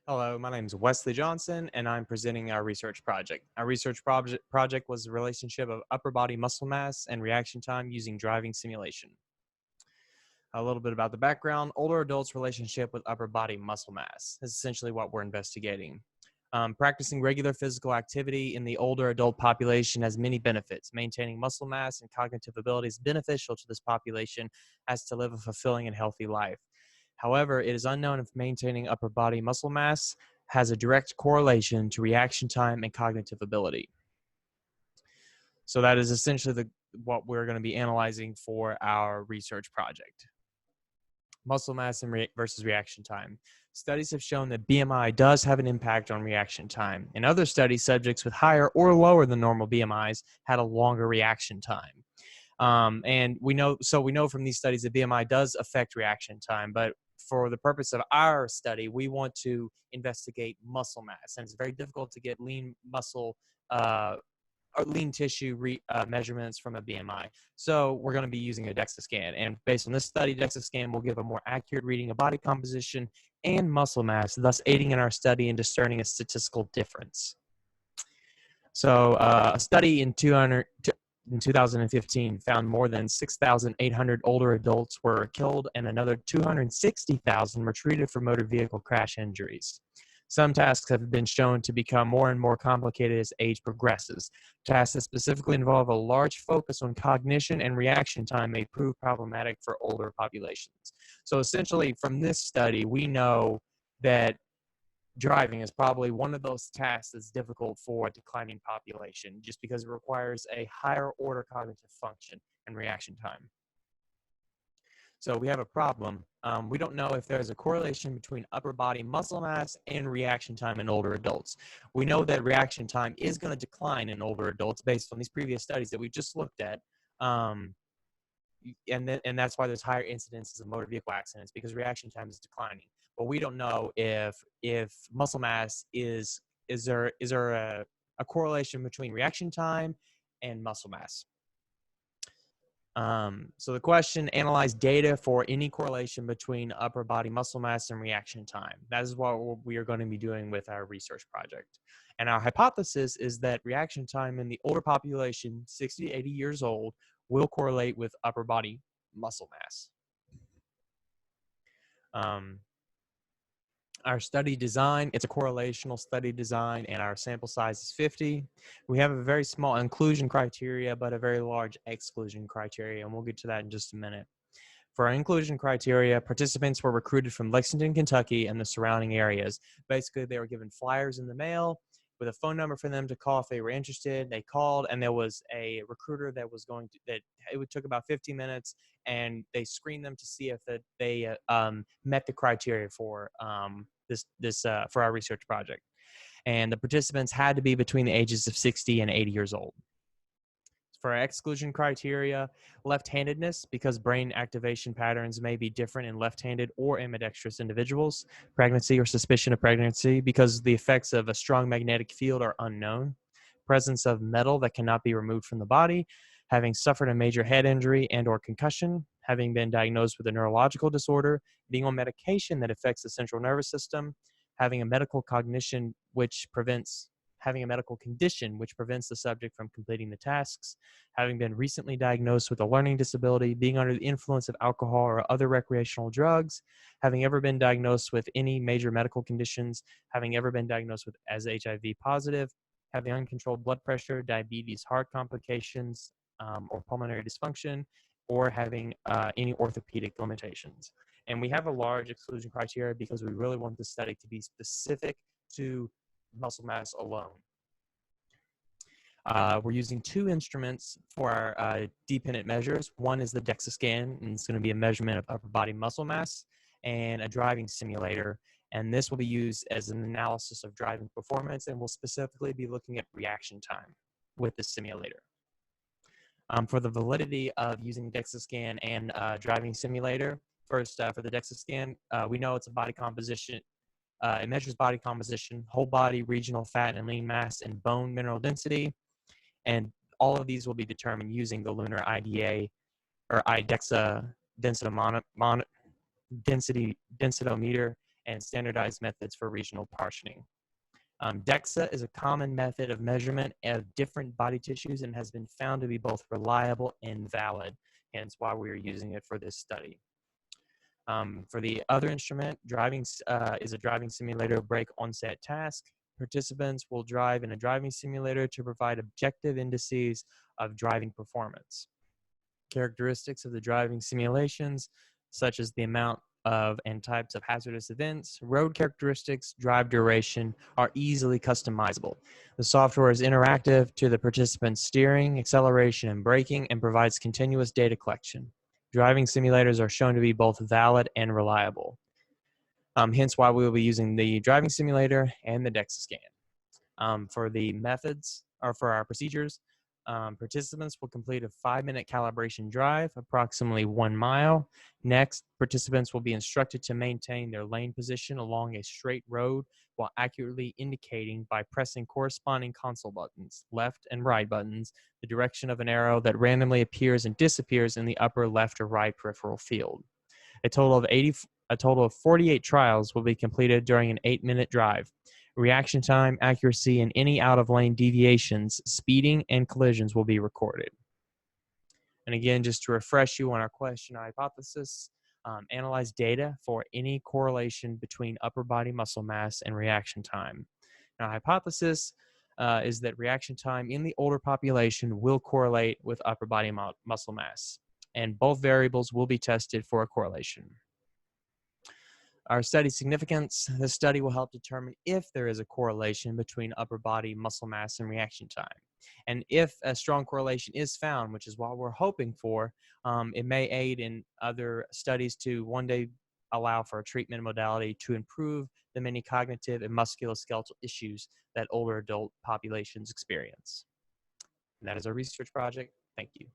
Hello, my name is Wesley Johnson, and I'm presenting our research project. Our research project was the relationship of upper body muscle mass and reaction time using driving simulation. A little bit about the background. Older adults' relationship with upper body muscle mass is essentially what we're investigating. Practicing regular physical activity in the older adult population has many benefits. Maintaining muscle mass and cognitive ability is beneficial to this population as to live a fulfilling and healthy life. However, it is unknown if maintaining upper body muscle mass has a direct correlation to reaction time and cognitive ability. So that is essentially what we're going to be analyzing for our research project. Muscle mass and versus reaction time. Studies have shown that BMI does have an impact on reaction time. In other studies, subjects with higher or lower than normal BMIs had a longer reaction time. And we know from these studies that BMI does affect reaction time, but for the purpose of our study, we want to investigate muscle mass, and it's very difficult to get lean muscle or lean tissue measurements from a BMI. So we're going to be using a DEXA scan, and based on this study, DEXA scan will give a more accurate reading of body composition and muscle mass, thus aiding in our study and discerning a statistical difference. So a study in 2015 found more than 6,800 older adults were killed and another 260,000 were treated for motor vehicle crash injuries. Some tasks have been shown to become more and more complicated as age progresses. Tasks that specifically involve a large focus on cognition and reaction time may prove problematic for older populations. So essentially, from this study, we know that driving is probably one of those tasks that's difficult for a declining population just because it requires a higher order cognitive function and reaction time. So we have a problem. We don't know if there's a correlation between upper body muscle mass and reaction time in older adults. We know that reaction time is going to decline in older adults based on these previous studies that we just looked at. And that's why there's higher incidences of motor vehicle accidents, because reaction time is declining. But we don't know if muscle mass is there a correlation between reaction time and muscle mass. So the question: analyze data for any correlation between upper body muscle mass and reaction time. That is what we are going to be doing with our research project. And our hypothesis is that reaction time in the older population, 60 to 80 years old, will correlate with upper body muscle mass. Our study design, it's a correlational study design, and our sample size is 50. We have a very small inclusion criteria, but a very large exclusion criteria, and we'll get to that in just a minute. For our inclusion criteria, participants were recruited from Lexington, Kentucky, and the surrounding areas. Basically, they were given flyers in the mail with a phone number for them to call if they were interested. They called, and there was a recruiter that it took about 15 minutes, and they screened them to see if they met the criteria for for our research project. And the participants had to be between the ages of 60 and 80 years old. For our exclusion criteria, left-handedness, because brain activation patterns may be different in left-handed or ambidextrous individuals. Pregnancy or suspicion of pregnancy, because the effects of a strong magnetic field are unknown. Presence of metal that cannot be removed from the body. Having suffered a major head injury and or concussion. Having been diagnosed with a neurological disorder. Being on medication that affects the central nervous system. Having a medical condition which prevents the subject from completing the tasks, having been recently diagnosed with a learning disability, being under the influence of alcohol or other recreational drugs, having ever been diagnosed with any major medical conditions, having ever been diagnosed as HIV positive, having uncontrolled blood pressure, diabetes, heart complications, or pulmonary dysfunction, or having any orthopedic limitations. And we have a large exclusion criteria because we really want the study to be specific to muscle mass alone. We're using two instruments for our dependent measures. One is the DEXA scan, and it's going to be a measurement of upper body muscle mass, and a driving simulator. And this will be used as an analysis of driving performance, and we'll specifically be looking at reaction time with the simulator. For the validity of using DEXA scan and driving simulator, first for the DEXA scan, we know it's a body composition. It measures body composition, whole body, regional fat and lean mass, and bone mineral density. And all of these will be determined using the lunar IDA or IDEXA densitometer and standardized methods for regional partitioning. DEXA is a common method of measurement of different body tissues and has been found to be both reliable and valid, hence why we are using it for this study. For the other instrument, driving is a driving simulator brake onset task. Participants will drive in a driving simulator to provide objective indices of driving performance. Characteristics of the driving simulations, such as the amount of and types of hazardous events, road characteristics, drive duration, are easily customizable. The software is interactive to the participant's steering, acceleration, and braking, and provides continuous data collection. Driving simulators are shown to be both valid and reliable. Hence why we will be using the driving simulator and the DEXA scan. For the methods, or for our procedures, participants will complete a 5-minute calibration drive, approximately 1 mile. Next, participants will be instructed to maintain their lane position along a straight road while accurately indicating by pressing corresponding console buttons, left and right buttons, the direction of an arrow that randomly appears and disappears in the upper left or right peripheral field. A total of 48 trials will be completed during an 8-minute drive. Reaction time, accuracy, and any out-of-lane deviations, speeding, and collisions will be recorded. And again, just to refresh you on our question or hypothesis, analyze data for any correlation between upper body muscle mass and reaction time. Our hypothesis is that reaction time in the older population will correlate with upper body muscle mass, and both variables will be tested for a correlation. Our study significance, this study will help determine if there is a correlation between upper body muscle mass and reaction time. And if a strong correlation is found, which is what we're hoping for, it may aid in other studies to one day allow for a treatment modality to improve the many cognitive and musculoskeletal issues that older adult populations experience. And that is our research project. Thank you.